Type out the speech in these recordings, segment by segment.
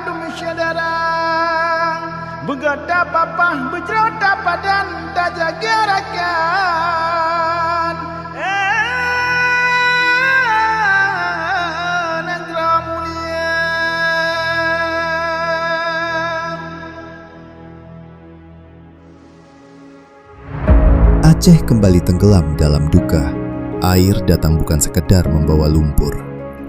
dumi syederang begada papah bejrota padan tajagirakan Negara mulia. Aceh kembali tenggelam dalam duka. Air datang bukan sekedar membawa lumpur,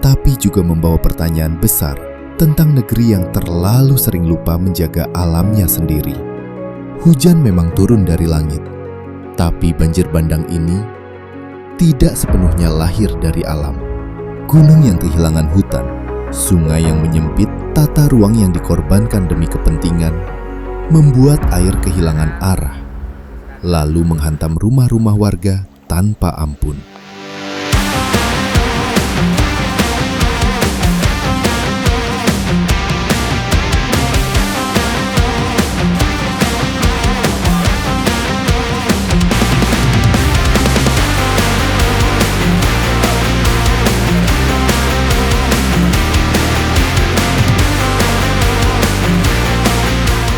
tapi juga membawa pertanyaan besar tentang negeri yang terlalu sering lupa menjaga alamnya sendiri. Hujan memang turun dari langit, tapi banjir bandang ini tidak sepenuhnya lahir dari alam. Gunung yang kehilangan hutan, sungai yang menyempit, tata ruang yang dikorbankan demi kepentingan, membuat air kehilangan arah, lalu menghantam rumah-rumah warga tanpa ampun.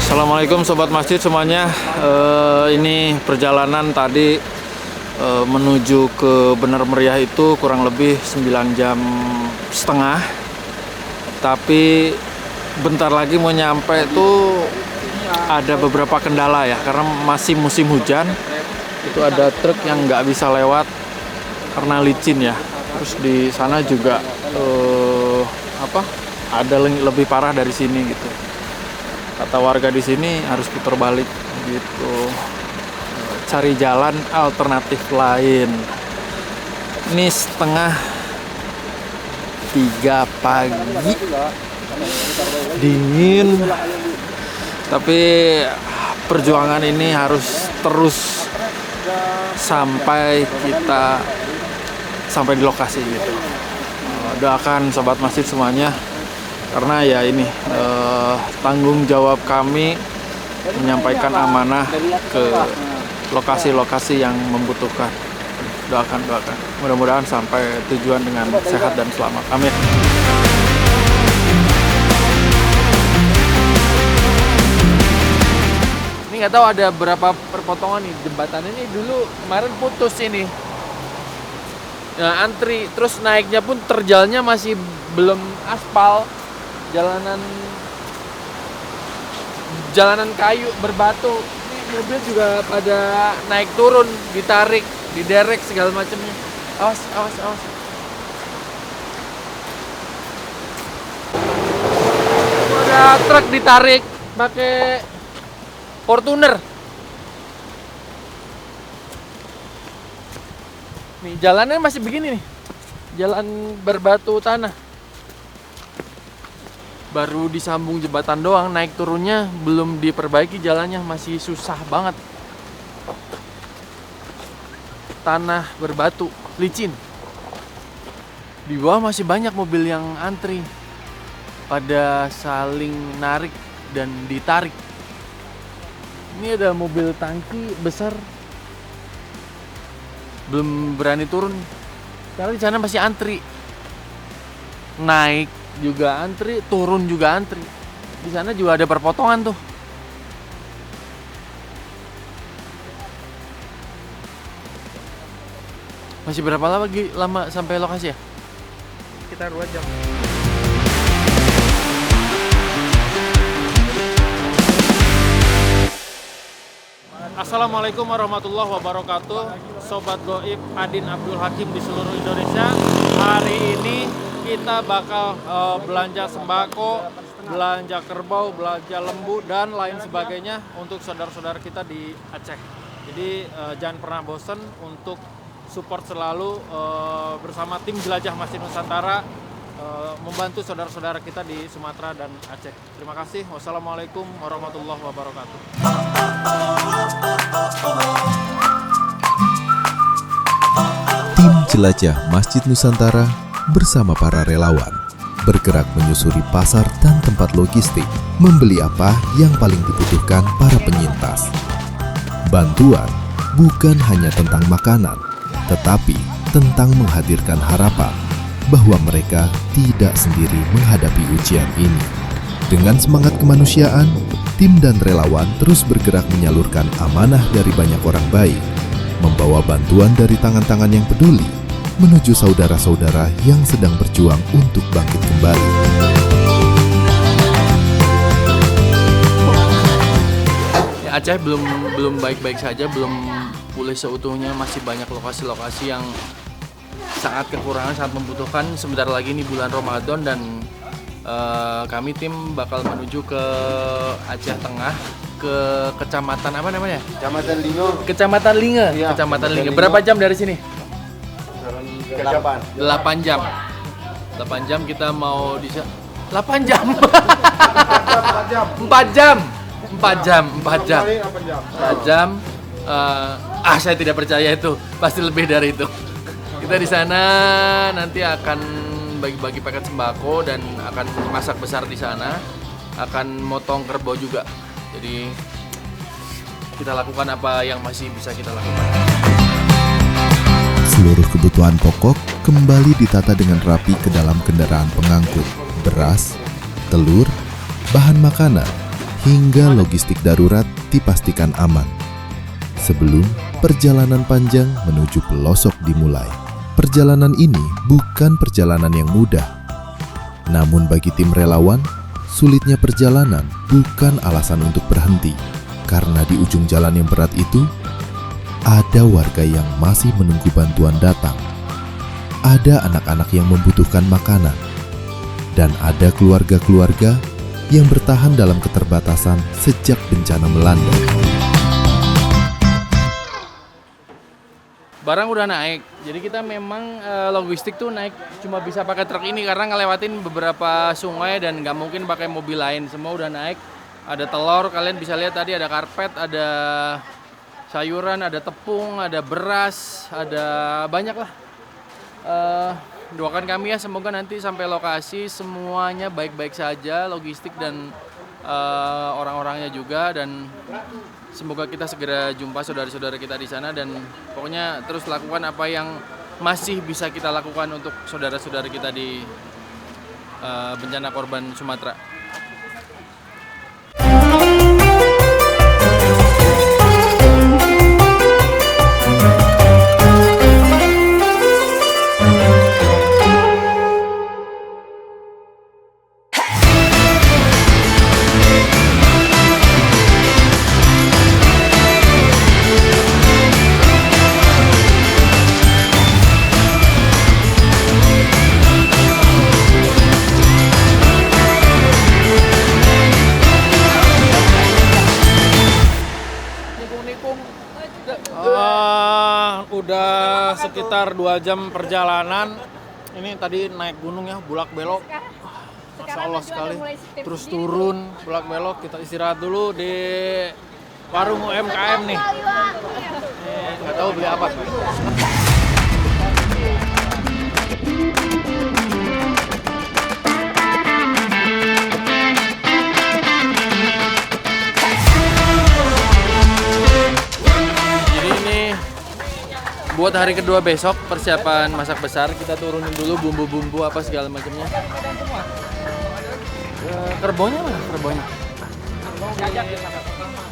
Assalamualaikum Sobat Masjid semuanya. Ini perjalanan tadi menuju ke Benar Meriah itu kurang lebih 9,5 jam. Tapi bentar lagi mau nyampe itu ada beberapa kendala ya, karena masih musim hujan. Itu ada truk yang nggak bisa lewat karena licin ya. Terus di sana juga ada lebih parah dari sini gitu. Kata warga di sini harus putar balik gitu, cari jalan alternatif lain. Ini 2:30 pagi, dingin, tapi perjuangan ini harus terus sampai kita sampai di lokasi gitu. Doakan Sobat Masjid semuanya, karena ya ini tanggung jawab kami menyampaikan amanah ke lokasi-lokasi yang membutuhkan. Doakan. Mudah-mudahan sampai tujuan dengan sehat dan selamat. Amin. Ini nggak tahu ada berapa perpotongan nih jembatan ini, dulu kemarin putus ini. Nah, antri, terus naiknya pun terjalnya masih belum aspal. Jalanan kayu berbatu. Ini mobil juga pada naik turun, ditarik, diderek segala macamnya. Awas. Ada truk ditarik pakai Fortuner. Nih jalannya masih begini nih. Jalan berbatu tanah. Baru disambung jembatan doang, naik turunnya belum diperbaiki, jalannya masih susah banget. Tanah berbatu, licin. Di bawah masih banyak mobil yang antri, pada saling narik dan ditarik. Ini ada mobil tangki besar, belum berani turun karena di sana masih antri. Naik juga antri, turun juga antri. Di sana juga ada perpotongan tuh. Masih berapa lama sampai lokasi ya? Sekitar 2 jam. Assalamualaikum warahmatullahi wabarakatuh. Sobat Goib Adin Abdul Hakim di seluruh Indonesia. Hari ini kita bakal belanja sembako, belanja kerbau, belanja lembu, dan lain sebagainya untuk saudara-saudara kita di Aceh. Jadi jangan pernah bosan untuk support selalu bersama tim Jelajah Masjid Nusantara, membantu saudara-saudara kita di Sumatera dan Aceh. Terima kasih. Wassalamualaikum warahmatullahi wabarakatuh. Tim Jelajah Masjid Nusantara bersama para relawan bergerak menyusuri pasar dan tempat logistik, membeli apa yang paling dibutuhkan para penyintas. Bantuan bukan hanya tentang makanan, tetapi tentang menghadirkan harapan bahwa mereka tidak sendiri menghadapi ujian ini. Dengan semangat kemanusiaan, tim dan relawan terus bergerak menyalurkan amanah dari banyak orang baik, membawa bantuan dari tangan-tangan yang peduli, menuju saudara-saudara yang sedang berjuang untuk bangkit kembali. Aceh belum baik-baik saja, belum pulih seutuhnya, masih banyak lokasi-lokasi yang sangat kekurangan, sangat membutuhkan. Sebentar lagi ini bulan Ramadan dan kami tim bakal menuju ke Aceh Tengah, ke kecamatan apa namanya? Kecamatan Lingo. Kecamatan Linge. Iya, Kecamatan Linge. Linge. Berapa jam dari sini? 8. 8 jam. 8 jam kita mau di 8 jam. 4 jam. 4 jam. 4 jam. 4 jam. Saya tidak percaya itu. Pasti lebih dari itu. Kita di sana nanti akan bagi-bagi paket sembako dan akan masak besar di sana. Akan motong kerbau juga. Jadi kita lakukan apa yang masih bisa kita lakukan. Seluruh kebutuhan pokok kembali ditata dengan rapi ke dalam kendaraan pengangkut beras, telur, bahan makanan, hingga logistik darurat dipastikan aman. Sebelum perjalanan panjang menuju pelosok dimulai. Perjalanan ini bukan perjalanan yang mudah. Namun bagi tim relawan, sulitnya perjalanan bukan alasan untuk berhenti. Karena di ujung jalan yang berat itu, ada warga yang masih menunggu bantuan datang. Ada anak-anak yang membutuhkan makanan. Dan ada keluarga-keluarga yang bertahan dalam keterbatasan sejak bencana melanda. Barang udah naik, jadi kita memang logistik tuh naik cuma bisa pakai truk ini karena ngelewatin beberapa sungai dan nggak mungkin pakai mobil lain. Semua udah naik, ada telur, kalian bisa lihat tadi ada karpet, ada sayuran, ada tepung, ada beras, ada banyak lah. Doakan kami ya, semoga nanti sampai lokasi semuanya baik-baik saja, logistik dan orang-orangnya juga, dan semoga kita segera jumpa saudara-saudara kita di sana dan pokoknya terus lakukan apa yang masih bisa kita lakukan untuk saudara-saudara kita di bencana korban Sumatera. Udah sekitar 2 jam perjalanan. Ini tadi naik gunung ya, bulak belok. Masya Allah sekali. Terus turun, bulak belok. Kita istirahat dulu di warung UMKM nih. Nggak tahu beli apa. Buat hari kedua besok, persiapan masak besar, kita turunin dulu bumbu-bumbu apa segala macamnya. Kerbaunya mana? Kerbaunya.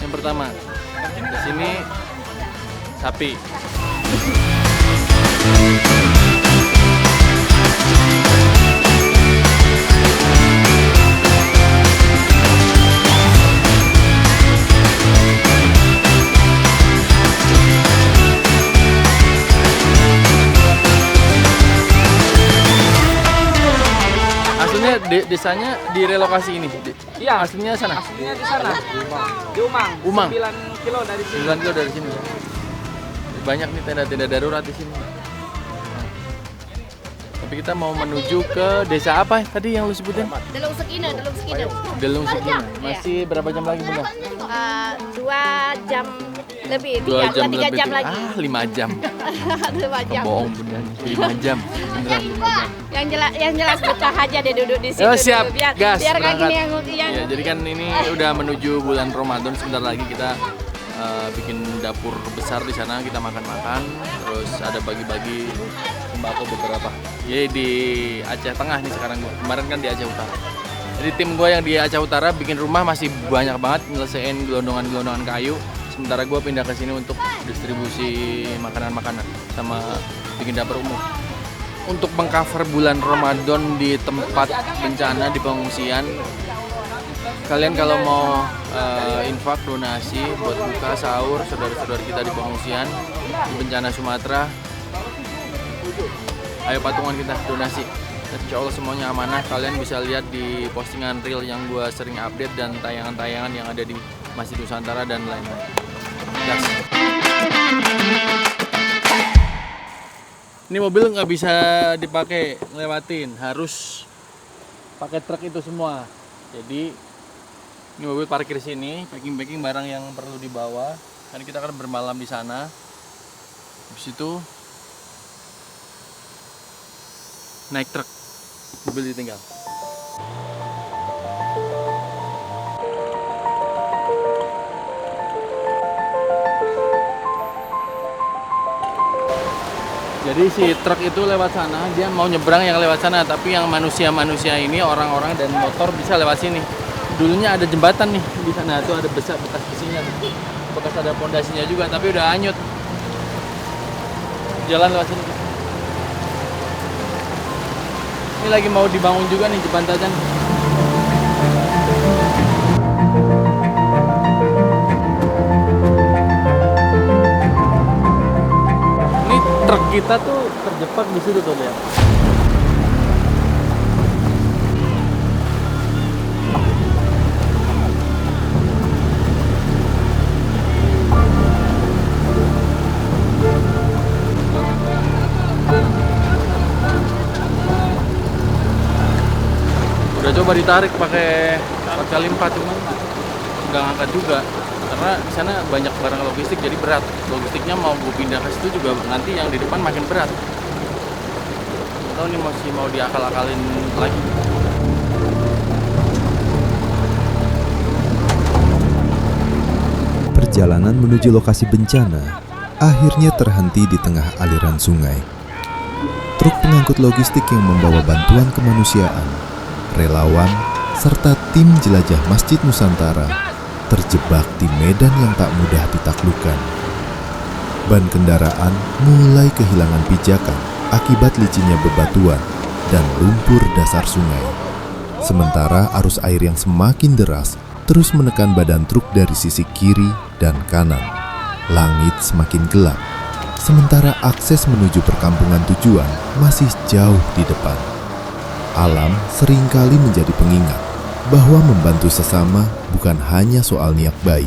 Yang pertama, di sini sapi. Desanya direlokasi ini. Iya, aslinya sana. aslinya di sana. Di Umang. Umang. 9 kilo dari sini. 9 kilo dari sini. Banyak nih tenda-tenda darurat di sini. Tapi kita mau menuju ke desa apa tadi yang lu sebutin? Delung Sekine. Delung Sekine. Masih berapa jam lagi, Bunda? 2 jam lebih, 2 jam 3 jam lebih. lagi. 5 jam. 5 jam. Bohong Bunda. 5 jam. Beneran 5 jam. Yang jelas betah aja deh duduk di situ. Oh, siap. Dulu. Gas, biar kayak berangkat. gini yang Ya, jadi kan ini udah menuju bulan Ramadan, sebentar lagi kita bikin dapur besar di sana, kita makan-makan, terus ada bagi-bagi sembako beberapa. Ya di Aceh Tengah nih sekarang, kemarin kan di Aceh Utara. Jadi tim gue yang di Aceh Utara bikin rumah masih banyak banget nyelesain gelondongan-gelondongan kayu. Sementara gue pindah ke sini untuk distribusi makanan-makanan sama bikin dapur umum. Untuk mengcover bulan Ramadan di tempat bencana di pengungsian, kalian kalau mau infak donasi buat buka sahur saudara-saudara kita di pengungsian di bencana Sumatera, ayo patungan kita donasi. Insya Allah semuanya amanah. Kalian bisa lihat di postingan reel yang gue sering update dan tayangan-tayangan yang ada di Masjid Nusantara dan lain-lain. Yes. Ini mobil nggak bisa dipakai ngelewatin, harus pakai truk itu semua. Jadi ini mobil parkir sini, packing barang yang perlu dibawa. Kan kita akan bermalam di sana. Habis itu naik truk, mobil ditinggal. Jadi si truk itu lewat sana, dia mau nyebrang yang lewat sana, tapi yang manusia-manusia ini, orang-orang dan motor bisa lewat sini. Dulunya ada jembatan nih di sana, tuh ada bekas besinya, bekas ada pondasinya juga, tapi udah hanyut. Jalan lewat sini. Ini lagi mau dibangun juga nih jembatan. Ini truk kita tuh terjebak di situ tuh lihat. Udah coba ditarik pakai 4x4 cuman nggak ngangkat juga karena di sana banyak barang logistik jadi berat. Logistiknya mau gue pindah ke situ juga nanti yang di depan makin berat. Nggak tahu nih masih mau diakal-akalin lagi. Perjalanan menuju lokasi bencana akhirnya terhenti di tengah aliran sungai. Truk pengangkut logistik yang membawa bantuan kemanusiaan, relawan, serta tim jelajah Masjid Nusantara terjebak di medan yang tak mudah ditaklukkan. Ban kendaraan mulai kehilangan pijakan akibat licinnya bebatuan dan lumpur dasar sungai. Sementara arus air yang semakin deras terus menekan badan truk dari sisi kiri dan kanan. Langit semakin gelap, sementara akses menuju perkampungan tujuan masih jauh di depan. Alam seringkali menjadi pengingat bahwa membantu sesama bukan hanya soal niat baik,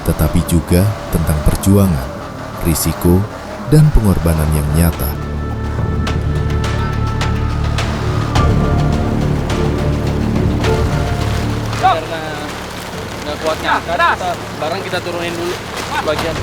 tetapi juga tentang perjuangan, risiko, dan pengorbanan yang nyata. Karena nggak kuat ngangkat, barang kita turunin dulu sebagian.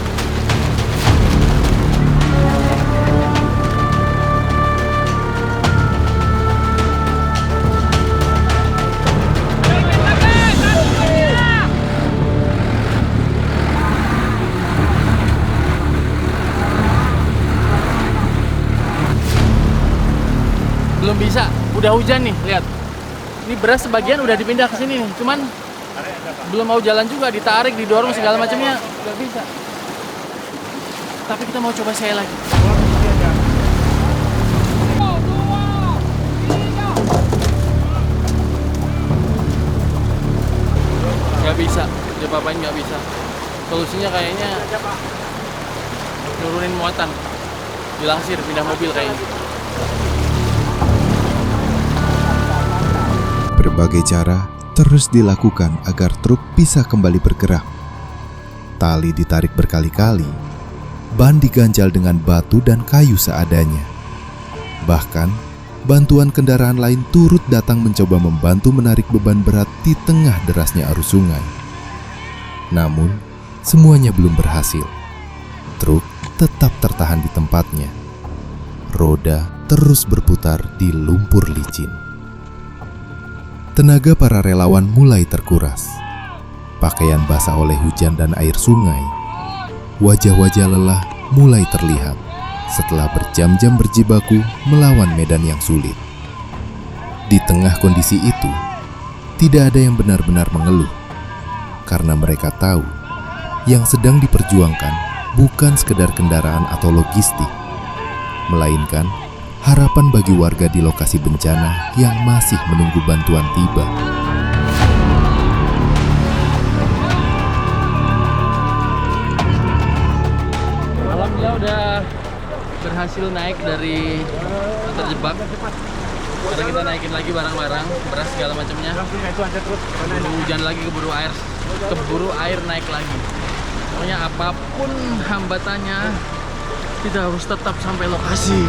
Belum bisa, udah hujan nih, lihat. Ini beras sebagian udah dipindah ke sini nih, cuman belum mau jalan juga, ditarik, didorong segala macamnya, nggak bisa. Tapi kita mau coba saya lagi. Nggak bisa, apa-apain nggak bisa. Solusinya kayaknya nurunin muatan, dilangsir, pindah mobil kayaknya. Berbagai cara terus dilakukan agar truk bisa kembali bergerak. Tali ditarik berkali-kali, ban diganjal dengan batu dan kayu seadanya. Bahkan, bantuan kendaraan lain turut datang mencoba membantu menarik beban berat di tengah derasnya arus sungai. Namun, semuanya belum berhasil. Truk tetap tertahan di tempatnya. Roda terus berputar di lumpur licin. Tenaga para relawan mulai terkuras. Pakaian basah oleh hujan dan air sungai. Wajah-wajah lelah mulai terlihat setelah berjam-jam berjibaku melawan medan yang sulit. Di tengah kondisi itu, tidak ada yang benar-benar mengeluh, karena mereka tahu yang sedang diperjuangkan bukan sekedar kendaraan atau logistik, melainkan harapan bagi warga di lokasi bencana yang masih menunggu bantuan tiba. Alhamdulillah udah berhasil naik dari terjebak. Sekarang kita naikin lagi barang-barang, beras segala macamnya. Keburu hujan lagi, keburu air naik lagi. Pokoknya apapun hambatannya, kita harus tetap sampai lokasi.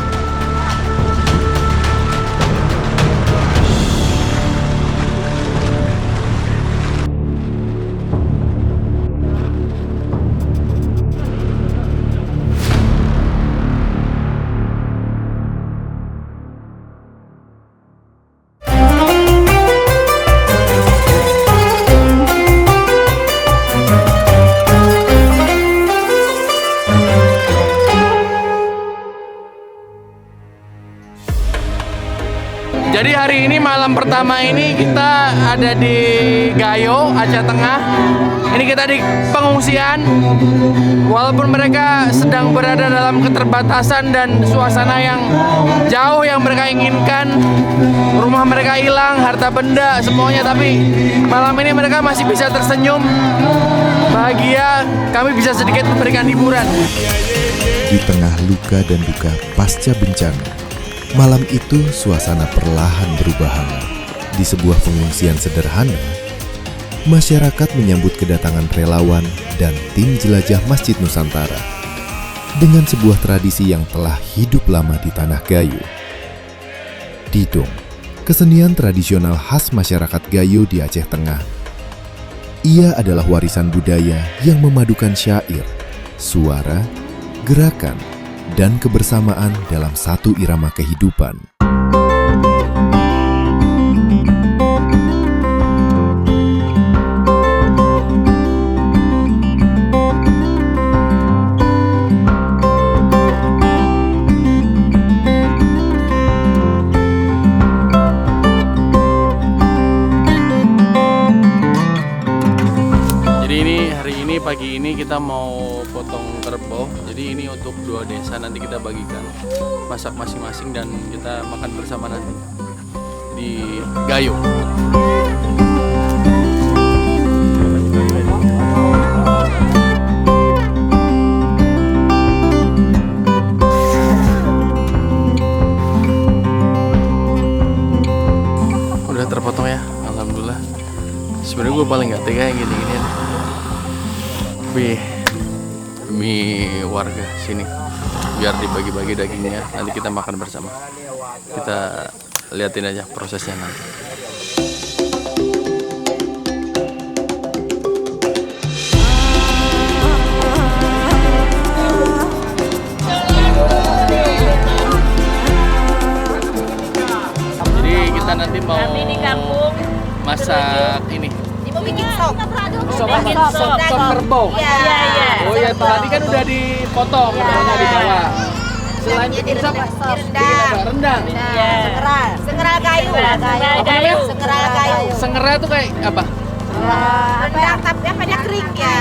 Jadi hari ini malam pertama ini kita ada di Gayo, Aceh Tengah. Ini kita di pengungsian. Walaupun mereka sedang berada dalam keterbatasan dan suasana yang jauh yang mereka inginkan, rumah mereka hilang, harta benda, semuanya, tapi malam ini mereka masih bisa tersenyum, bahagia. Kami bisa sedikit memberikan hiburan. Di tengah luka dan duka pasca bencana, malam itu suasana perlahan berubah hangat. Di sebuah pengungsian sederhana, masyarakat menyambut kedatangan relawan dan tim jelajah Masjid Nusantara dengan sebuah tradisi yang telah hidup lama di Tanah Gayo. Didong, kesenian tradisional khas masyarakat Gayo di Aceh Tengah. Ia adalah warisan budaya yang memadukan syair, suara, gerakan, dan kebersamaan dalam satu irama kehidupan. Pagi ini kita mau potong kerbau, jadi ini untuk 2 desa, nanti kita bagikan, masak masing-masing dan kita makan bersama nanti di Gayo. Udah terpotong ya, alhamdulillah. Sebenarnya gue paling nggak tega yang gini-gini. Demi warga sini, biar dibagi-bagi dagingnya, nanti kita makan bersama. Kita liatin aja prosesnya nanti. Jadi kita nanti mau masak ini. Mau bikin sop. Sop kerbau. Iya. Oh ya, tadi kan udah dipotong, udah di bawah. Selain bikin sop, rendang. Sengeral kayu. Sengeral kayu. Sengera tuh kayak apa? Rendang tapi apa dia kering ya.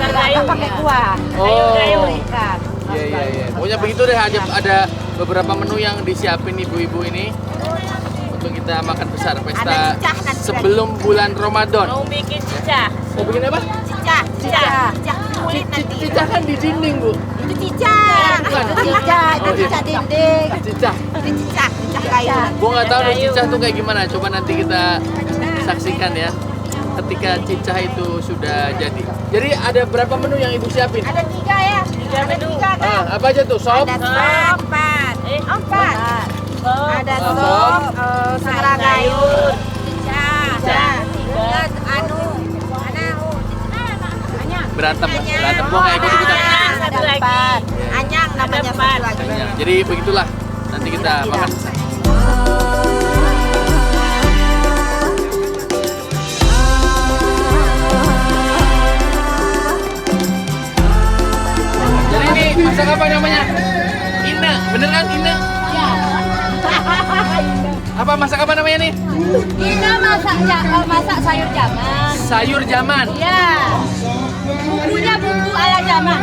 Rendang pakai kuah. Oh. Kayu ikan. Iya. Pokoknya begitu deh, ada beberapa menu yang disiapin ibu-ibu ini untuk kita makan besar pesta sebelum bulan Ramadan. Mau bikin cicah. Mau bikin apa? Cicah kulit nanti. Cicah kan di dinding, Bu. Itu cicah. Cicah dinding. Cicah. Cicah kayu. Gua nggak tahu deh cicah tuh kayak gimana. Coba nanti kita saksikan ya. Ketika cicah itu sudah jadi. Jadi ada berapa menu yang Ibu siapin? Ada 3 ya. 3 menu. Apa aja tuh? Sop? Ada 4. Ada sop, sengeral kayu, cicah, Berantem gua nggak ikut ikutan. Ada 4. Anyang namanya satu lagi. Jadi begitulah. Nanti kita makan. Jadi ini masak apa namanya? Ina, bener kan Ina? Apa masak apa namanya nih? Ina masak masak sayur jaman. Sayur jaman. Iya. Bumbunya bumbu ala jaman.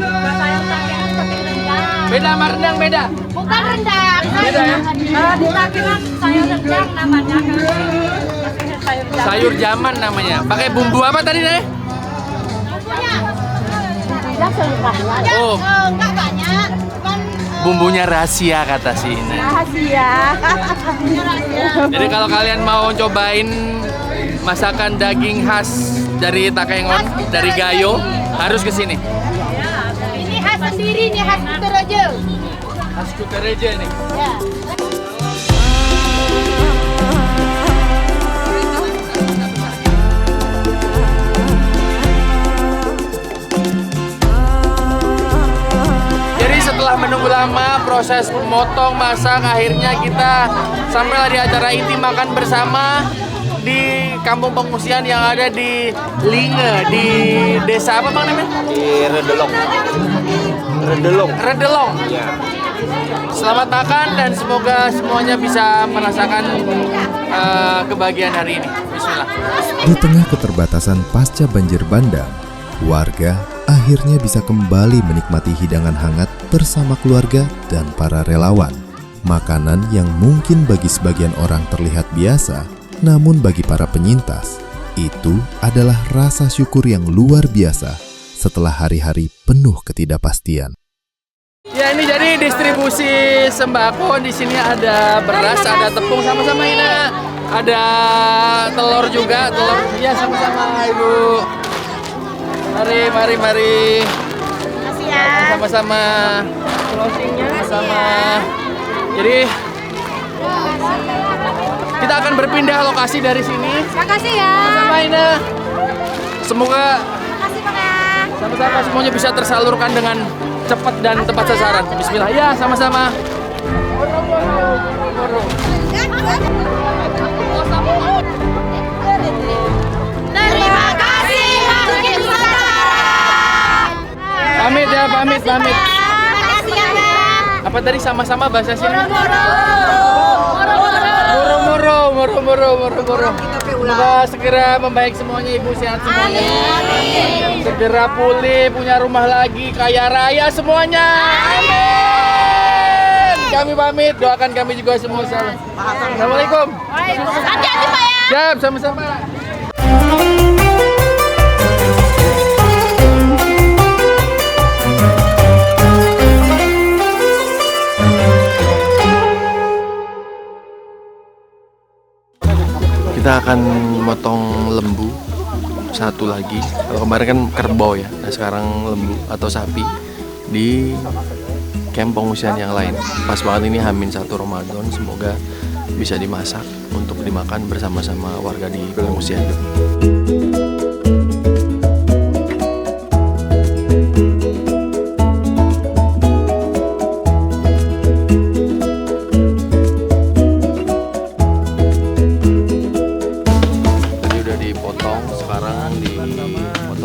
Sayur takengan pakai rendang. Beda sama rendang, beda. Bukan rendang. Beda ya? Kalau di takengan sayur rendang namanya. Sayur jaman. Sayur jaman namanya. Pakai bumbu apa tadi, Nek? Bumbunya. Bilang selengkapnya. Oh. Enggak banyak. Cuman Bumbunya rahasia kata si Ina. rahasia. Jadi kalau kalian mau cobain masakan daging khas dari Takengon, dari Gayo, harus ke sini. Ini khas sendiri nih, khas Kutorejo. Khas Kutorejo nih. Ya. Jadi setelah menunggu lama proses memotong, masak, akhirnya kita sampailah di acara inti makan bersama di kampung pengungsian yang ada di Linge, di desa apa bang namanya? Di Redelong. Redelong. Redelong. Ya. Selamat makan dan semoga semuanya bisa merasakan kebahagiaan hari ini. Bismillah. Di tengah keterbatasan pasca banjir bandang, warga akhirnya bisa kembali menikmati hidangan hangat bersama keluarga dan para relawan. Makanan yang mungkin bagi sebagian orang terlihat biasa, namun bagi para penyintas, itu adalah rasa syukur yang luar biasa setelah hari-hari penuh ketidakpastian. Ya ini jadi distribusi sembako. Di sini ada beras, ada tepung sama-sama Ina. Ada telur juga, telur. Ya sama-sama Ibu. Mari. Makasih ya. Sama-sama. Sama. Jadi kita akan berpindah lokasi dari sini. Makasih ya. Sama Ina. Semoga Makasih Bang. sama-sama semuanya bisa tersalurkan dengan cepat dan tepat sasaran. Bismillah. Ya, sama-sama. Terima kasih Masjid Nusantara. Pamit ya, pamit. Makasih ya Bang. Apa tadi sama-sama bahasa sini? Moro. Semoga segera membaik semuanya, Ibu sehat semuanya. Segera pulih, punya rumah lagi, kaya raya semuanya. Amin. Kami pamit, doakan kami juga semua. Assalamualaikum. Hati-hati Pak ya. Siap, sama-sama. Kita akan motong lembu satu lagi. Kalau kemarin kan kerbau ya, nah sekarang lembu atau sapi di camp pengungsian yang lain. Pas banget ini H-1 Ramadan, semoga bisa dimasak untuk dimakan bersama-sama warga di pengungsian.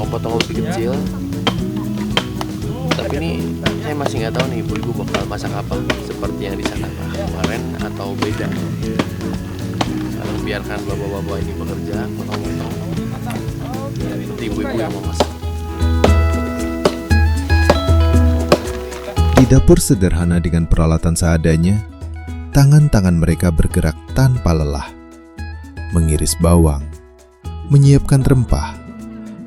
Potong lebih kecil, tapi ini saya masih nggak tahu nih ibu-ibu bakal masak apa seperti yang disangka kemarin atau beda. Lalu biarkan bapak-bapak ini bekerja, potong-potong, nanti ibu-ibu yang mau masak. Di dapur sederhana dengan peralatan seadanya, tangan-tangan mereka bergerak tanpa lelah, mengiris bawang, menyiapkan rempah,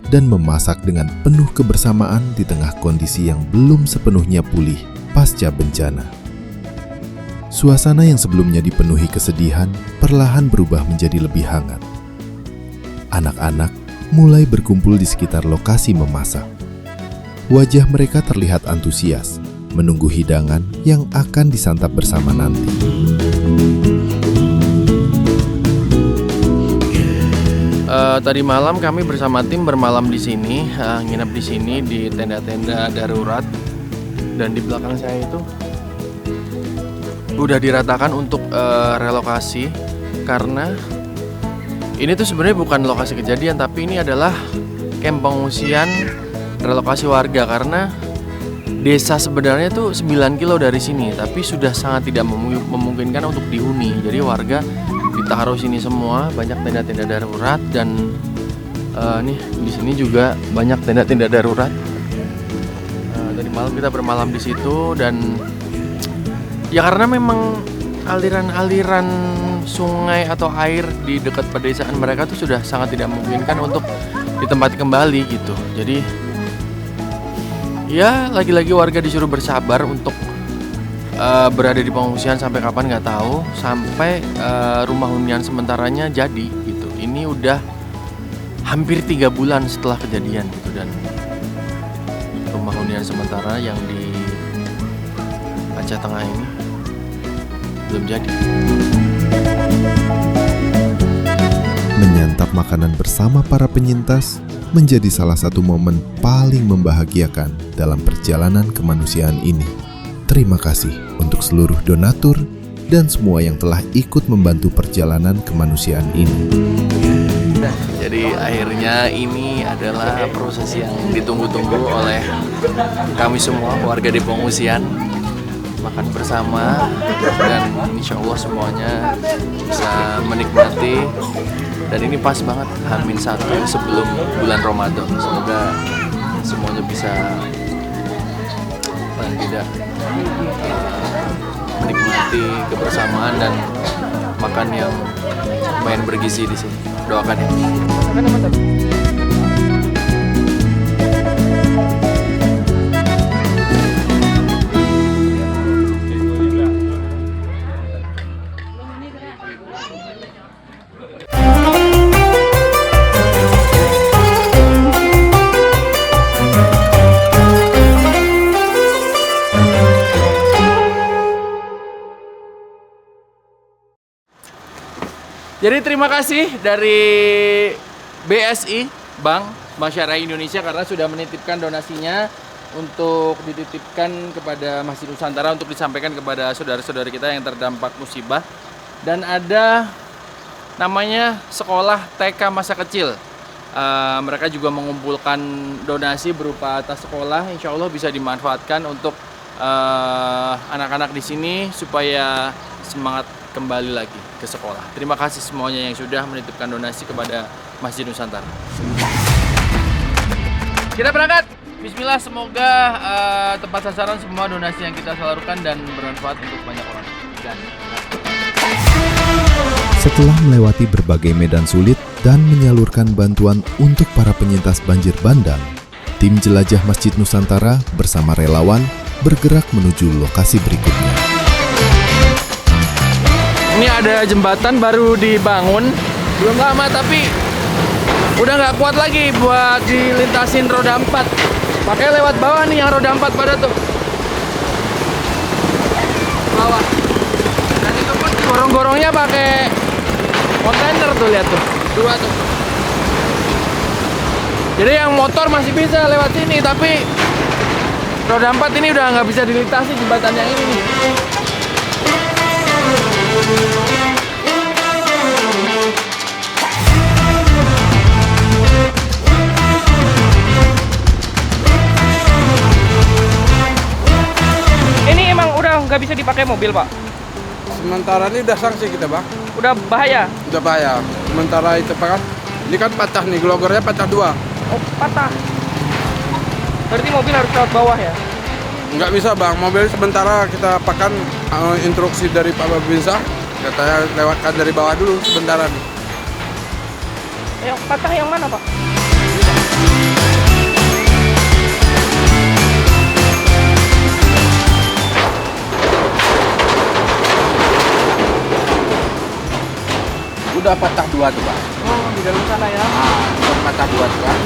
dan memasak dengan penuh kebersamaan di tengah kondisi yang belum sepenuhnya pulih pasca bencana. Suasana yang sebelumnya dipenuhi kesedihan perlahan berubah menjadi lebih hangat. Anak-anak mulai berkumpul di sekitar lokasi memasak. Wajah mereka terlihat antusias, menunggu hidangan yang akan disantap bersama nanti. Tadi malam kami bersama tim bermalam di sini, nginep di sini di tenda-tenda darurat, dan di belakang saya itu udah diratakan untuk relokasi karena ini tuh sebenarnya bukan lokasi kejadian, tapi ini adalah kamp pengungsian relokasi warga karena desa sebenarnya tuh 9 kilo dari sini, tapi sudah sangat tidak memungkinkan untuk dihuni. Jadi warga ditaruh sini semua, banyak tenda-tenda darurat dan nih di sini juga banyak tenda-tenda darurat. Tadi malam kita bermalam di situ dan ya karena memang aliran-aliran sungai atau air di dekat pedesaan mereka tuh sudah sangat tidak memungkinkan untuk ditempati kembali gitu. Jadi ya lagi-lagi warga disuruh bersabar untuk berada di pengungsian sampai kapan nggak tahu, sampai rumah hunian sementaranya jadi gitu. Ini udah hampir 3 bulan setelah kejadian gitu, dan rumah hunian sementara yang di Aceh Tengah ini belum jadi. Menyantap makanan bersama para penyintas menjadi salah satu momen paling membahagiakan dalam perjalanan kemanusiaan ini. Terima kasih untuk seluruh donatur dan semua yang telah ikut membantu perjalanan kemanusiaan ini. Jadi akhirnya ini adalah proses yang ditunggu-tunggu oleh kami semua warga di pengungsian. Makan bersama dan insya Allah semuanya bisa menikmati. Dan ini pas banget H-1 sebelum bulan Ramadan. Semoga semuanya bisa paling tidak menikmati kebersamaan dan makan yang lumayan bergizi di sini. Doakan ya. Jadi terima kasih dari BSI, Bank Syariah Indonesia, karena sudah menitipkan donasinya untuk dititipkan kepada Masjid Nusantara untuk disampaikan kepada saudara-saudara kita yang terdampak musibah. Dan ada namanya sekolah TK masa kecil. Mereka juga mengumpulkan donasi berupa tas sekolah, insya Allah bisa dimanfaatkan untuk anak-anak di sini supaya semangat kembali lagi ke sekolah. Terima kasih semuanya yang sudah menitipkan donasi kepada Masjid Nusantara. Kita berangkat. Bismillah, semoga tepat sasaran semua donasi yang kita salurkan dan bermanfaat untuk banyak orang. Setelah melewati berbagai medan sulit dan menyalurkan bantuan untuk para penyintas banjir bandang, tim jelajah Masjid Nusantara bersama relawan bergerak menuju lokasi berikutnya. Ini ada jembatan baru dibangun, belum lama tapi udah nggak kuat lagi buat dilintasin roda 4. Makanya lewat bawah nih yang roda 4 pada tuh. Bawah. Dan itu pun gorong-gorongnya pakai kontainer tuh, lihat tuh. 2 tuh. Jadi yang motor masih bisa lewat sini, tapi roda 4 ini udah nggak bisa dilintasi jembatan yang ini nih. Ini emang udah nggak bisa dipakai mobil, Pak? Sementara ini udah sanksi kita, Bang. Udah bahaya? Udah bahaya. Sementara itu Pak, ini kan patah nih, glogernya patah 2. Oh, patah. Berarti mobil harus lewat bawah ya? Nggak bisa, Bang. Mobil sementara kita pakai instruksi dari Pak Babinsa. Katanya lewatkan dari bawah dulu sebentar. Yang patah yang mana, Pak? Udah patah 2 tuh, Bang. Oh, di dalam sana ya? Udah patah 2 tuh, Bang.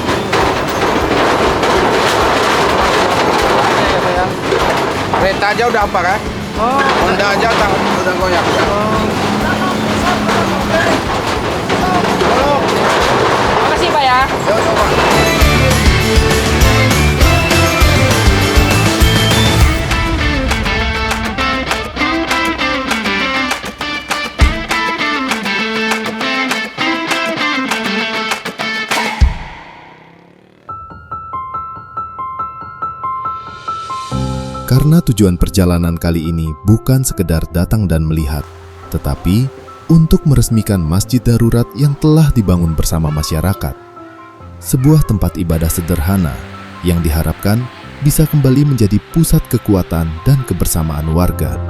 Ya, Pak ya. Kereta aja udah apa kan? Oh. Honda aja udah goyang. Makasih, Pak ya. Karena tujuan perjalanan kali ini bukan sekedar datang dan melihat, tetapi untuk meresmikan masjid darurat yang telah dibangun bersama masyarakat. Sebuah tempat ibadah sederhana yang diharapkan bisa kembali menjadi pusat kekuatan dan kebersamaan warga.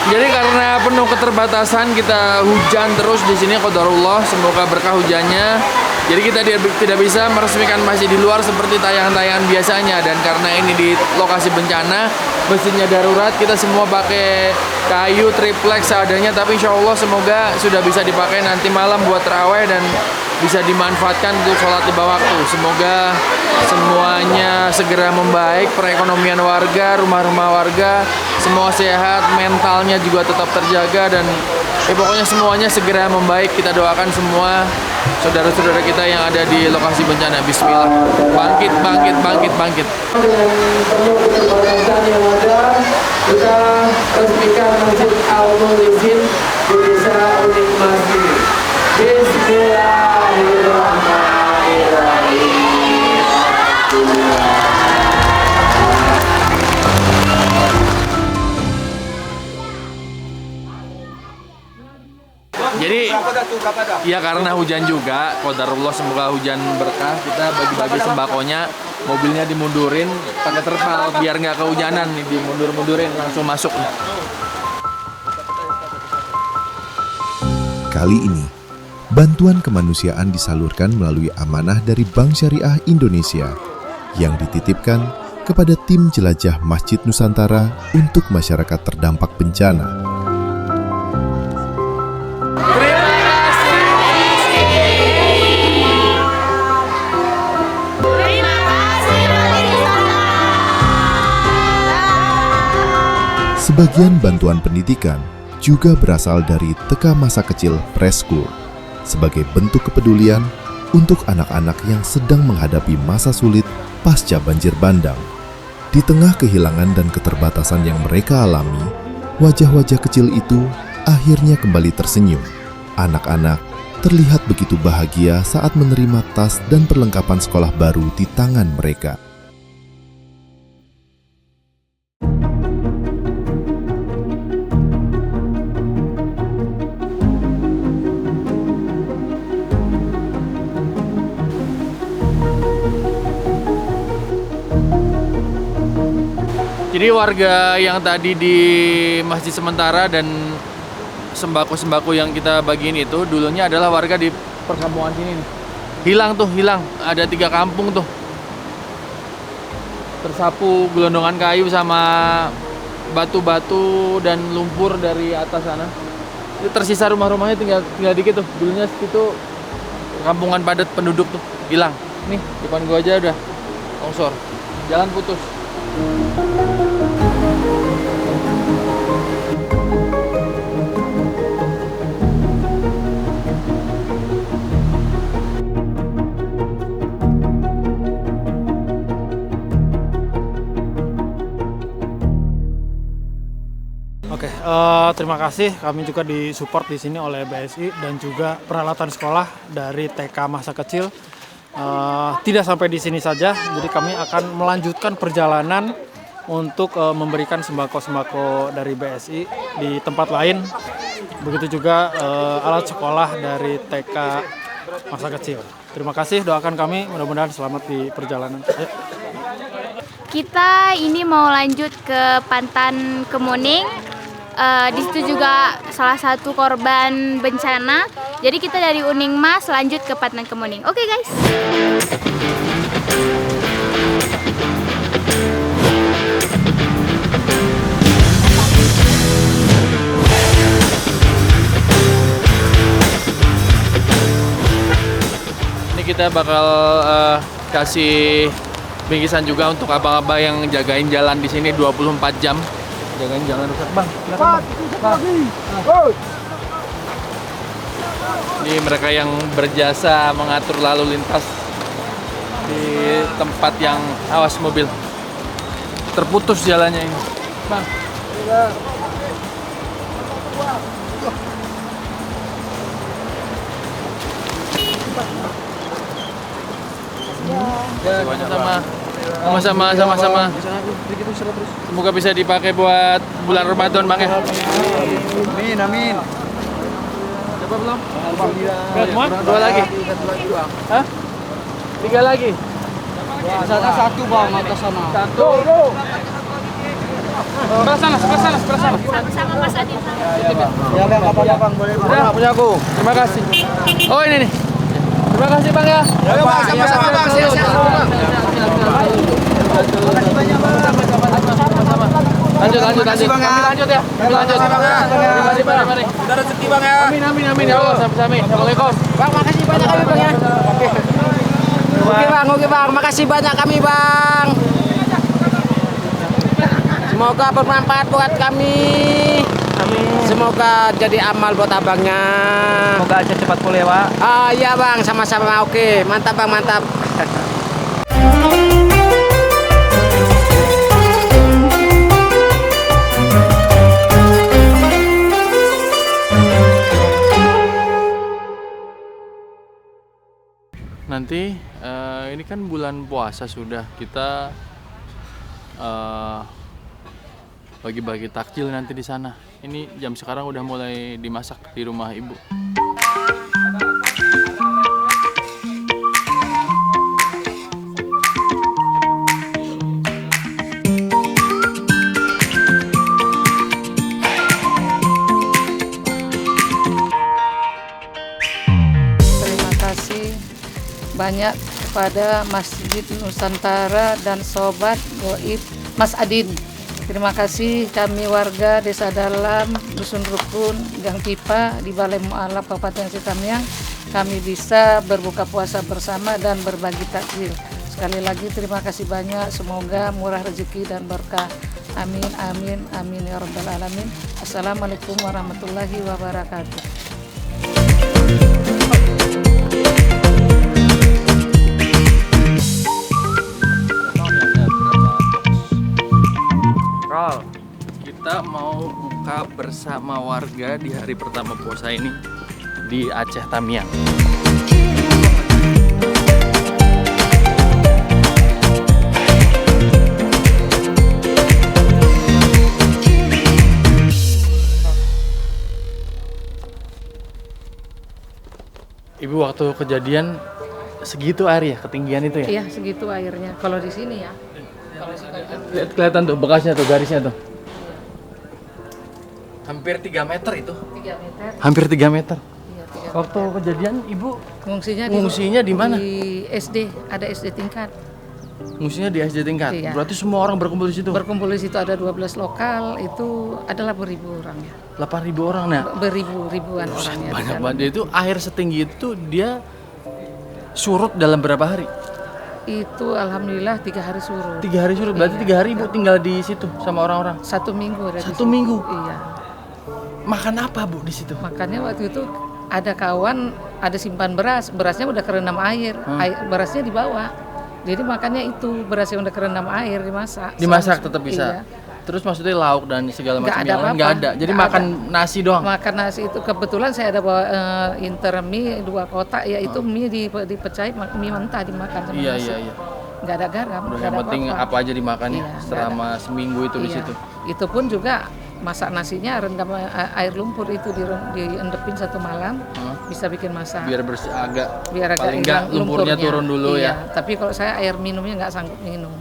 Jadi karena penuh keterbatasan kita hujan terus di sini qadarullah, semoga berkah hujannya. Jadi kita tidak bisa meresmikan masjid di luar seperti tayangan-tayangan biasanya, dan karena ini di lokasi bencana, masjidnya darurat, kita semua pakai kayu triplex seadanya, tapi insya Allah semoga sudah bisa dipakai nanti malam buat tarawih dan bisa dimanfaatkan untuk sholat lima waktu. Semoga semuanya segera membaik, perekonomian warga, rumah-rumah warga, semua sehat, mentalnya juga tetap terjaga, dan pokoknya semuanya segera membaik. Kita doakan semua saudara-saudara kita yang ada di lokasi bencana. Bismillah. Bangkit, bangkit, bangkit, bangkit. Dengan penuh keterbatasan yang ada, kita resmikan Masjid Al-Mulizin di Desa Unik Mas ini. Bismillahirrahmanirrahim. Jadi ya karena hujan juga, qadarullah semoga hujan berkah, kita bagi-bagi sembakonya, mobilnya dimundurin pakai terpal biar nggak kehujanan nih, dimundur-mundurin langsung masuk. Kali ini, bantuan kemanusiaan disalurkan melalui amanah dari Bank Syariah Indonesia yang dititipkan kepada tim jelajah Masjid Nusantara untuk masyarakat terdampak bencana. Sebagian bantuan pendidikan juga berasal dari TK Masa Kecil Preschool sebagai bentuk kepedulian untuk anak-anak yang sedang menghadapi masa sulit pasca banjir bandang. Di tengah kehilangan dan keterbatasan yang mereka alami, wajah-wajah kecil itu akhirnya kembali tersenyum. Anak-anak terlihat begitu bahagia saat menerima tas dan perlengkapan sekolah baru di tangan mereka. Jadi warga yang tadi di masjid sementara dan sembako-sembako yang kita bagiin itu dulunya adalah warga di perkampungan sini nih. Hilang. Ada 3 kampung tuh. Tersapu gelondongan kayu sama batu-batu dan lumpur dari atas sana. Itu tersisa rumah-rumahnya tinggal dikit tuh. Dulunya itu kampungan padat penduduk tuh. Hilang. Nih, depan gua aja udah longsor. Jalan putus. Oke, terima kasih. Kami juga disupport di sini oleh BSI dan juga peralatan sekolah dari TK Masa Kecil. Tidak sampai di sini saja, jadi kami akan melanjutkan perjalanan untuk memberikan sembako-sembako dari BSI di tempat lain. Begitu juga alat sekolah dari TK Masa Kecil. Terima kasih, doakan kami, mudah-mudahan selamat di perjalanan. Ayo. Kita ini mau lanjut ke Pantan Kemuning. Di situ juga salah satu korban bencana. Jadi kita dari Uning Mas lanjut ke Pantan Kemuning. Oke guys. Ini kita bakal kasih bingkisan juga untuk abang-abang yang jagain jalan di sini 24 jam. Jagain jalan rusak, Bang. Silakan, Bang. Ini mereka yang berjasa mengatur lalu lintas di tempat yang awas mobil. Terputus jalannya ini, Bang. Ya, sama. Sama-sama, sama-sama. Semoga bisa dipakai buat bulan Ramadan, Bang ya. Amin. Coba belum? Semua? 2 lagi. Hah? 3 lagi. Sana 1 bang, atas sana. 1. Sebelah sana. Sama Mas Adi. Ya bang, apa bang? Boleh bang. Udah, punya aku. Terima kasih. Oh, ini nih. Terima kasih, Bang ya. Ya bang, sama-sama bang. Lanjut. Makasih, Bang, ya. Lanjut ya. Lanjut. Mari. Udah rezeki bang ya. Amin ya Allah. Sama-sama. Assalamualaikum. Bang, makasih banyak kami bang ya. Oke bang, makasih banyak kami bang. Semoga bermanfaat buat kami. Amin. Semoga jadi amal buat abangnya. Semoga aja cepat pulih Pak. Ah iya bang, sama-sama. Oke, mantap bang, mantap. Nanti ini kan bulan puasa sudah, kita bagi-bagi takjil nanti di sana. Ini jam sekarang udah mulai dimasak di rumah ibu. Terima kasih banyak kepada Masjid Nusantara dan Sobat Goib Mas Adin. Terima kasih kami warga Desa Dalam, Dusun Rukun, Gang Pipa di Balai Mu'alaf Kabupaten Sitamiang, kami bisa berbuka puasa bersama dan berbagi takjil. Sekali lagi terima kasih banyak, semoga murah rezeki dan berkah. Amin, amin, amin ya rabbal alamin. Assalamualaikum warahmatullahi wabarakatuh. Kita mau buka bersama warga di hari pertama puasa ini di Aceh Tamiang. Ibu, waktu kejadian segitu air ya, ketinggian itu ya? Iya, segitu airnya. Kalau di sini ya. Lihat, kelihatan tuh bekasnya tuh, garisnya tuh. Hampir 3 meter itu. 3 meter. Hampir 3 meter. Iya, 3 Waktu kejadian ibu Ngungsinya di mana? Di SD, ada SD tingkat. Ngungsinya di SD tingkat. Iya. Berarti semua orang berkumpul di situ. Berkumpul di situ ada 12 lokal, itu adalah beribu orang ya. 8.000 orang nah. Ribuan orangnya. Banyak banget. Itu air setinggi itu dia surut dalam berapa hari? Itu alhamdulillah 3 hari surut. 3 hari surut. Berarti 3 hari ibu tinggal di situ sama orang-orang. 1 minggu ada di 1 situ. minggu? Iya. Makan apa bu di situ? Makanya waktu itu ada kawan ada simpan beras, berasnya udah kerendam air, berasnya dibawa. Jadi makannya itu beras yang udah kerendam air dimasak. Dimasak tetap bisa. Iya. Terus maksudnya lauk dan segala macam Nggak ada yang lain apa-apa. nggak ada. Jadi Nggak makan nasi doang. Makan nasi itu kebetulan saya ada bawa inter mie 2 kotak, yaitu mie dipecahin, mie mentah dimakan sama Iya nasi. iya. Nggak ada garam. Udah nggak yang ada penting apa-apa. apa aja dimakan ya Iya, selama seminggu itu di Iya. situ. Itu pun juga masak nasinya rendam air lumpur itu diendepin 1 malam, bisa bikin masak. Biar bersih agak Biar agak paling nggak hilang lumpurnya turun dulu iya. ya. Tapi kalau saya air minumnya nggak sanggup minum.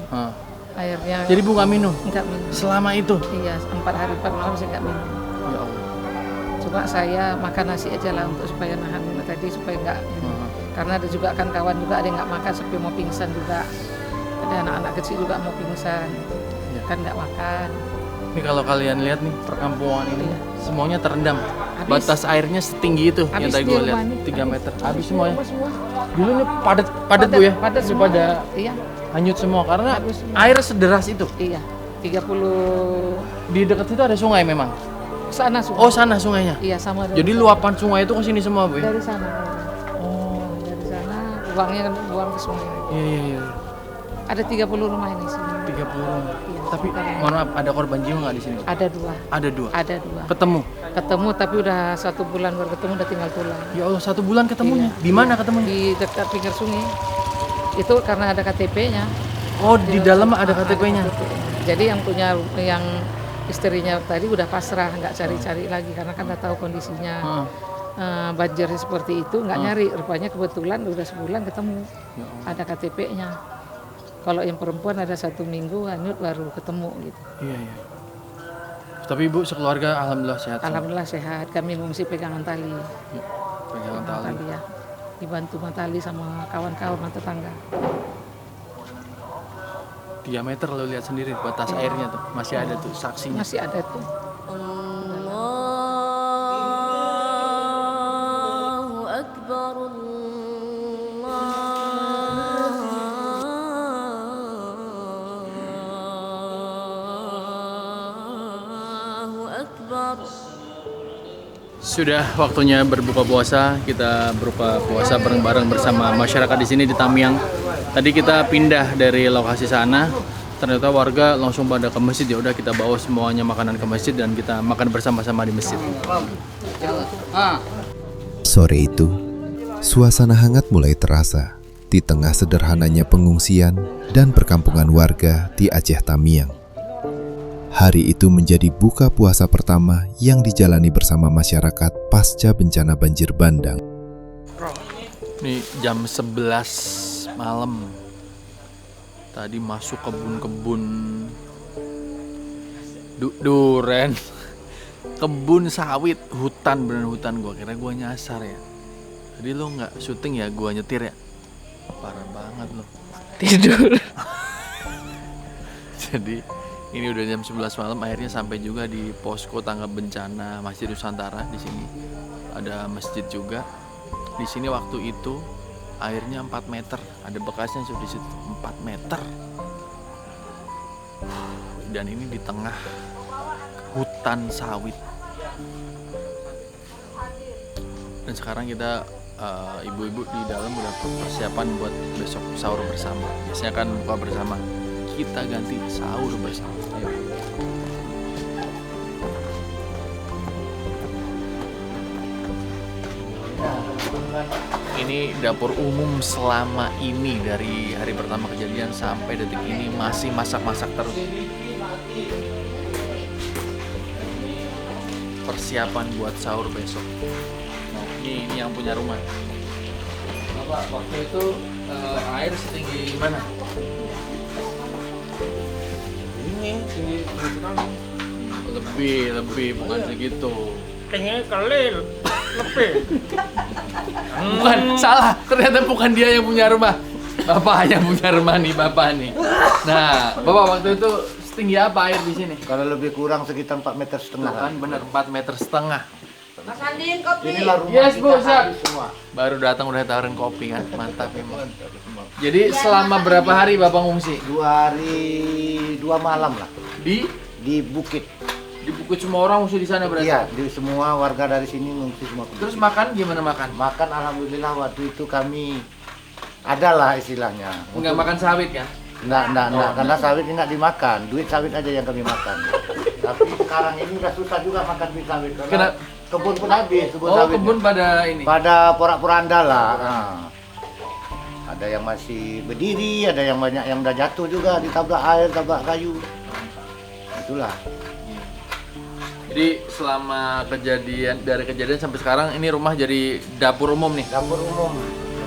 Airnya Jadi bu nggak minum nggak minum. selama itu? Iya, 4 hari 4 malam saya nggak minum. Ya Allah. Cuma saya makan nasi aja lah untuk supaya nahan tadi supaya nggak. Karena ada juga kan kawan juga ada yang nggak makan sampai mau pingsan juga. Ada anak-anak kecil juga mau pingsan, kan nggak makan. Ini kalau kalian lihat nih perkampungan ini Iya. semuanya terendam. Habis. Batas airnya setinggi itu yang Habis tadi di gue rumah lihat nih. 3 meter. Habis di semuanya. rumah semua. Dulu nih padat bu ya. Padat Ini semua. pada Iya, hanyut semua karena Habis semua. air sederas itu. iya. 30 Di dekat situ ada sungai memang. sana semua. Oh sana sungainya. Iya, sama dari Jadi luapan sungai itu ke sini semua bu ya. dari sana. Oh, dari sana buangnya kan buang ke sungai. Iya. Ada 30 rumah ini sini. 30 rumah. Iya, Tapi sekarang. mohon maaf ada korban jiwa nggak di sini? Ada 2. Ada 2. Ada 2. Ketemu. Ketemu tapi udah 1 bulan baru ketemu, udah tinggal pulang. Ya Allah 1 bulan ketemunya. Iya. Di mana ketemunya? Di dekat pinggir sungai. Itu karena ada KTP-nya. Oh, di dalam ada KTP-nya. Jadi yang istrinya tadi udah pasrah, nggak cari-cari lagi karena kan udah tahu kondisinya banjir seperti itu, nggak nyari. Rupanya kebetulan udah sebulan ketemu, ada KTP-nya. Kalau yang perempuan ada 1 minggu hanyut baru ketemu gitu. Iya. Tapi Ibu sekeluarga alhamdulillah sehat. Alhamdulillah sehat. Kami mengungsi pegangan tali. Pegangan tali. Ya. Dibantu tali sama kawan-kawan tetangga. Diameter lo lihat sendiri batas airnya tuh masih ada tuh saksinya. Masih ada tuh. Allahu Akbar, Allahu Akbar. Sudah waktunya berbuka puasa. Kita berbuka puasa bareng-bareng bersama masyarakat di sini di Tamiang. Tadi kita pindah dari lokasi sana. Ternyata warga langsung pada ke masjid. Ya udah kita bawa semuanya makanan ke masjid dan kita makan bersama-sama di masjid. Sore itu, suasana hangat mulai terasa di tengah sederhananya pengungsian dan perkampungan warga di Aceh Tamiang. Hari itu menjadi buka puasa pertama yang dijalani bersama masyarakat pasca bencana banjir bandang. Ini jam 11 malam. Tadi masuk kebun-kebun duren, kebun sawit, hutan, beneran hutan. Gua kira gua nyasar ya. Tadi lo nggak syuting ya, gua nyetir ya. Parah banget lo. Tidur. Jadi ini udah jam 11 malam, akhirnya sampai juga di posko tanggap bencana Masjid Nusantara. Di sini ada masjid juga. Di sini waktu itu airnya 4 meter, ada bekasnya sudah di situ 4 meter. Dan ini di tengah hutan sawit. Dan sekarang kita ibu-ibu di dalam udah persiapan buat besok sahur bersama. Biasanya kan buka bersama, kita ganti sahur bersama. Ayo. Ini dapur umum selama ini dari hari pertama kejadian sampai detik ini masih masak-masak terus. Persiapan buat sahur besok. Ini yang punya rumah. Bapak, waktu itu air setinggi mana? Ini tinggi sekali. Lebih bukan segitu. Kayaknya kelil, lebih. Bukan, salah. Ternyata bukan dia yang punya rumah. Bapak yang punya rumah nih, Bapak nih. Nah, Bapak waktu itu setinggi apa air di sini? Kalau lebih kurang sekitar 4,5 meter. Kan bener 4,5 meter. Mas Andin, kopi. Inilah rumah Yes, Bu, kita siap. habis semua. Baru datang udah tawarin kopi kan, mantap emang. Jadi selama berapa hari Bapak ngungsi? 2 hari 2 malam lah di bukit. Di Bukit semua orang ngungsi di sana berarti? Iya, di semua warga dari sini mengungsi semua. Terus makan gimana makan? Makan alhamdulillah waktu itu kami adalah istilahnya. Enggak makan sawit kan? Enggak, karena sawit ini enggak dimakan. Duit sawit aja yang kami makan. Tapi sekarang ini udah susah juga makan duit sawit. Karena kebun pun habis, kebun sawit. Kebun pada ini? Pada porak-poranda lah. Nah. Ada yang masih berdiri, ada yang banyak yang udah jatuh juga, ditabrak air, tabrak kayu. Itulah. Jadi selama dari kejadian sampai sekarang ini rumah jadi dapur umum nih? Dapur umum.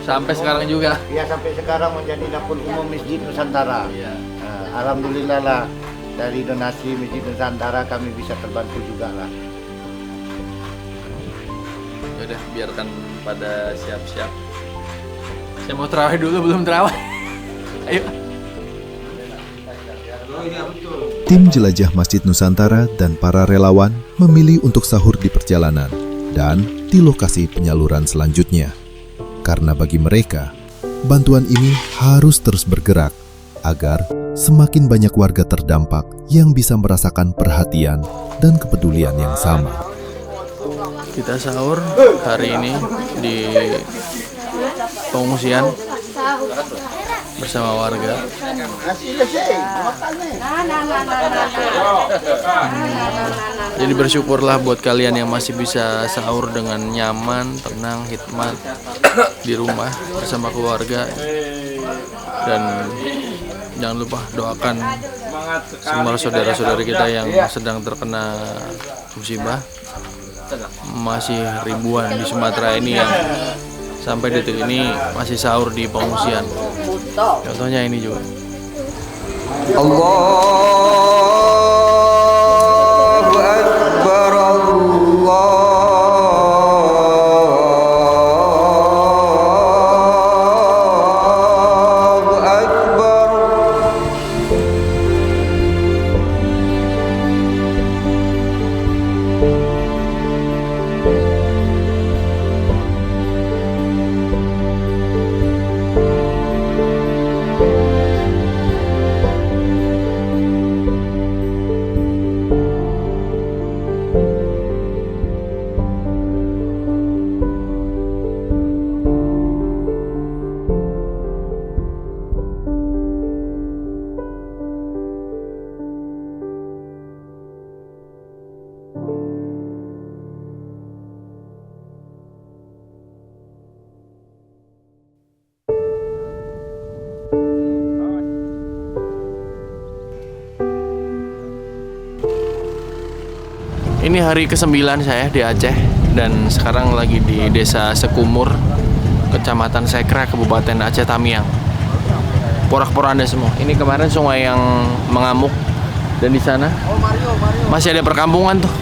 Sampai sekarang juga? Iya, sampai sekarang menjadi dapur umum Masjid Nusantara. Iya. Nah, alhamdulillah lah, dari donasi Masjid Nusantara kami bisa terbantu juga lah. Yaudah, biarkan pada siap-siap. Saya mau terawih dulu, belum terawih. Ayo. Tim jelajah Masjid Nusantara dan para relawan memilih untuk sahur di perjalanan dan di lokasi penyaluran selanjutnya. Karena bagi mereka, bantuan ini harus terus bergerak agar semakin banyak warga terdampak yang bisa merasakan perhatian dan kepedulian yang sama. Kita sahur hari ini di pengungsian bersama warga. Jadi bersyukurlah buat kalian yang masih bisa sahur dengan nyaman, tenang, hikmat di rumah bersama keluarga. Dan Jangan lupa doakan semua saudara-saudari kita yang sedang terkena musibah. Masih ribuan di Sumatera ini yang sampai detik ini masih sahur di pengungsian. Contohnya ini juga. Allahu Akbar, Allahu Akbar. Ini hari ke-9 saya di Aceh dan sekarang lagi di Desa Sekumur, Kecamatan Sekra, Kabupaten Aceh Tamiang. Porak-poranda semua. Ini kemarin sungai yang mengamuk dan di sana masih ada perkampungan tuh.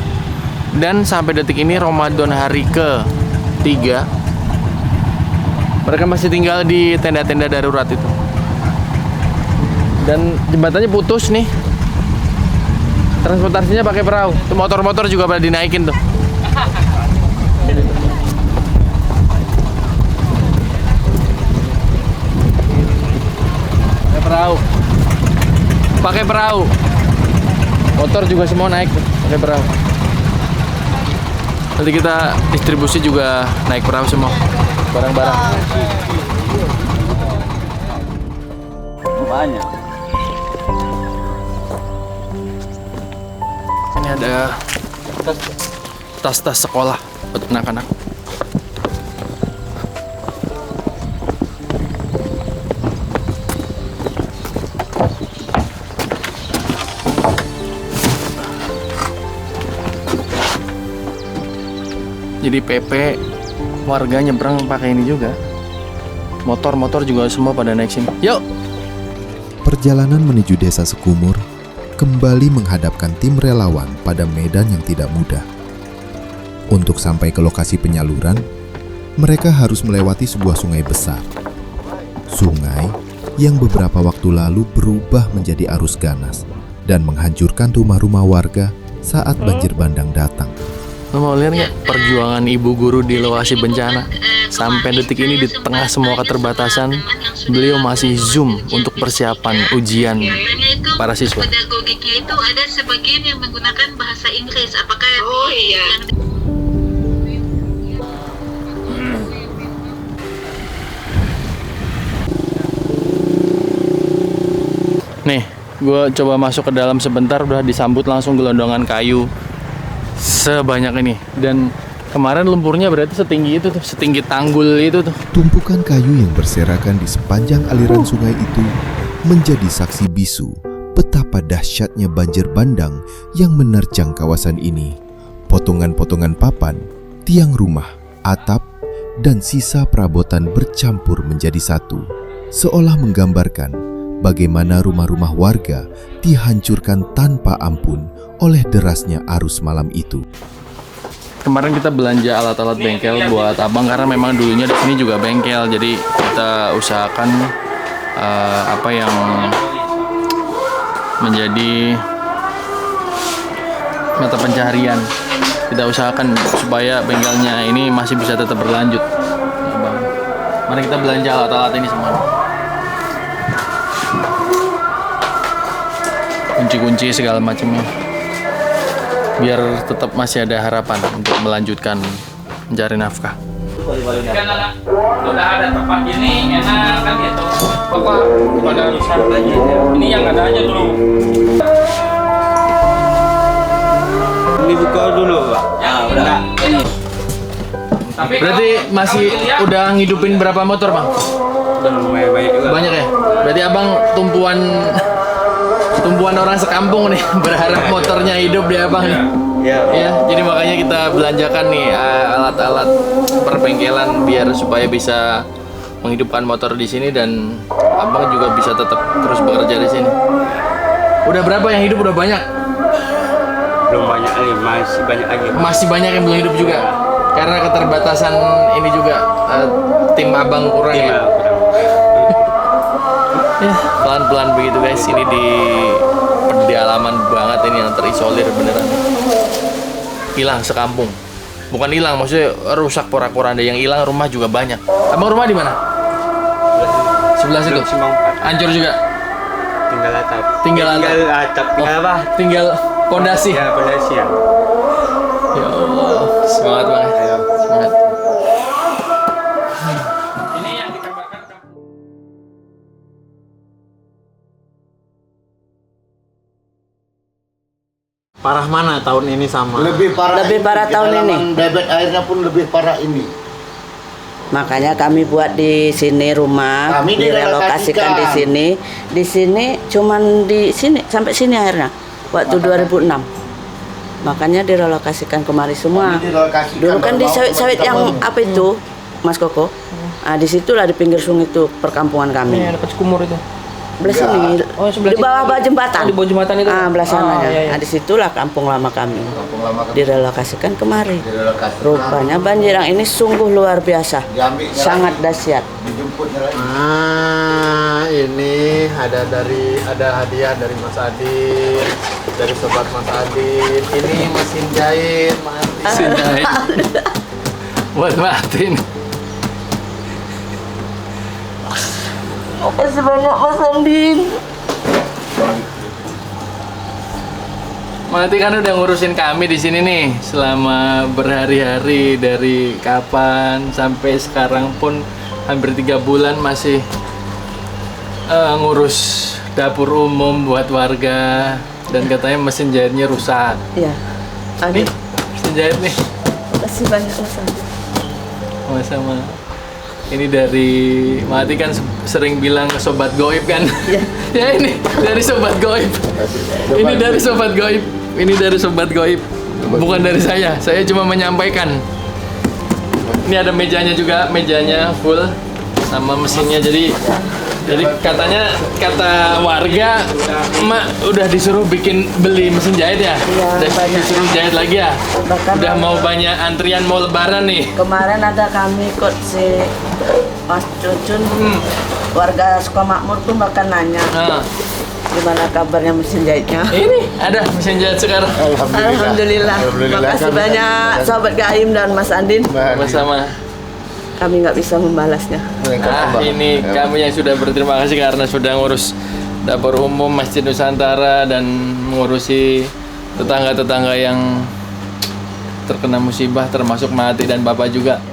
Dan sampai detik ini Ramadan hari ke-3 mereka masih tinggal di tenda-tenda darurat itu. Dan jembatannya putus nih. Transportasinya pakai perahu. Tuh motor-motor juga pada dinaikin tuh. Pakai perahu. Pakai perahu. Motor juga semua naik tuh, pakai perahu. Nanti kita distribusi juga naik perahu semua. Barang-barang. Banyak. Ini ada tas-tas sekolah buat anak-anak. Jadi PP warga nyebrang pakai ini juga. Motor-motor juga semua pada naik sini. Yuk. Perjalanan menuju Desa Sekumur kembali menghadapkan tim relawan pada medan yang tidak mudah. Untuk sampai ke lokasi penyaluran, mereka harus melewati sebuah sungai besar. Sungai yang beberapa waktu lalu berubah menjadi arus ganas dan menghancurkan rumah-rumah warga saat banjir bandang datang. Lo mau lihat nggak perjuangan ibu guru di lokasi bencana? Sampai detik ini di tengah semua keterbatasan, beliau masih zoom untuk persiapan ujian para siswa. Pedagogiknya itu ada sebagian yang menggunakan bahasa Inggris. Apakah Nih, gue coba masuk ke dalam sebentar, udah disambut langsung gelondongan kayu sebanyak ini. Dan kemarin lumpurnya berarti setinggi itu tuh, setinggi tanggul itu tuh. Tumpukan kayu yang berserakan di sepanjang aliran sungai itu menjadi saksi bisu betapa dahsyatnya banjir bandang yang menerjang kawasan ini. Potongan-potongan papan, tiang rumah, atap, dan sisa perabotan bercampur menjadi satu, seolah menggambarkan bagaimana rumah-rumah warga dihancurkan tanpa ampun oleh derasnya arus malam itu. Kemarin kita belanja alat-alat bengkel buat abang karena memang dulunya di sini juga bengkel, jadi kita usahakan apa yang menjadi mata pencaharian. Kita usahakan supaya bengkelnya ini masih bisa tetap berlanjut. Mari kita belanja alat-alat ini semua. Kunci-kunci segala macamnya. Biar tetap masih ada harapan untuk melanjutkan mencari nafkah. Kan udah ada tempat gini enak kan gitu. Bapak pada rusak lagi. Ini yang ada aja dulu. Ini buka dulu, Pak. Ya, udah. Berarti masih udah ngidupin berapa motor, Bang? Udah lumayan banyak juga. Banyak ya? Berarti abang tumpuan orang sekampung nih, berharap motornya hidup di abang nih. Iya. Ya, jadi makanya kita belanjakan nih alat-alat perbengkelan biar supaya bisa menghidupkan motor di sini dan abang juga bisa tetap terus bekerja di sini. Udah berapa yang hidup? Udah banyak? Belum banyak lagi, masih banyak lagi. Masih banyak yang belum hidup juga. Karena keterbatasan ini juga tim abang kurang ya. Ya, pelan-pelan begitu guys. Ini di pedalaman banget ini yang terisolir beneran. Hilang sekampung. Bukan hilang, maksudnya rusak porak-poranda. Yang hilang rumah juga banyak. Abang rumah di mana? Sebelah situ. Hancur juga. Tinggal atap. Tinggal atap. Tinggal apa? Tinggal pondasi. Ya, pondasi ya. Ya Allah, semangat banget. Semangat. Ini yang dikabarkan Parah mana tahun ini sama? Lebih parah tahun ini. Debit airnya pun lebih parah ini. Makanya kami buat di sini rumah, Kami direlokasikan di sini. Di sini cuman di sini sampai sini airnya. Waktu 2006. Makanya direlokasikan kemari semua. Dulu kan di sawit-sawit yang apa itu, Mas Koko? Nah, disitulah di pinggir sungai itu perkampungan kami. Ini ada kumur itu. Belah sini, sebelah di bawah jembatan. di bawah jembatan itu. Belah sananya. Iya. Nah, disitulah kampung lama kami. Kampung lama kami. Direlokasikan kemari. Direlokasi. Rupanya banjir yang ini sungguh luar biasa. Diambilnya Sangat dahsyat. Dijemputnya lagi. Ini ada hadiah dari Mas Adin, dari sobat Mas Adin. Ini mesin jahit, Mas. Mesin jahit. Buat Martin. Makasih banyak Mas Andin. Mati kan udah ngurusin kami di sini nih selama berhari-hari, dari kapan sampai sekarang pun hampir 3 bulan masih ngurus dapur umum buat warga dan katanya mesin jahitnya rusak. Iya. Nih, mesin jahit nih. Makasih banyak Mas Andin. Sama-sama. Ini dari Mati kan sering bilang sobat goib kan? Iya. Ya ini dari sobat goib. Ini dari sobat goib. Ini dari sobat goib. Bukan dari saya. Saya cuma menyampaikan. Ini ada mejanya juga, mejanya full sama mesinnya. Jadi katanya kata warga, Mak udah disuruh beli mesin jahit ya? Iya, Udah banyak. disuruh jahit lagi ya? Bahkan Udah mau banyak antrian mau lebaran nih. Kemarin ada kami ikut si Mas Cucun, warga Sukamakmur pun bahkan nanya Nah, gimana kabarnya mesin jahitnya. ini ada mesin jahit sekarang. Alhamdulillah. Makasih banyak sahabat Gaim dan Mas Andin. Bersama. Kami nggak bisa membalasnya. Ini kami yang sudah berterima kasih karena sudah ngurus dapur umum Masjid Nusantara dan mengurusi tetangga-tetangga yang terkena musibah termasuk Mati dan Bapak juga.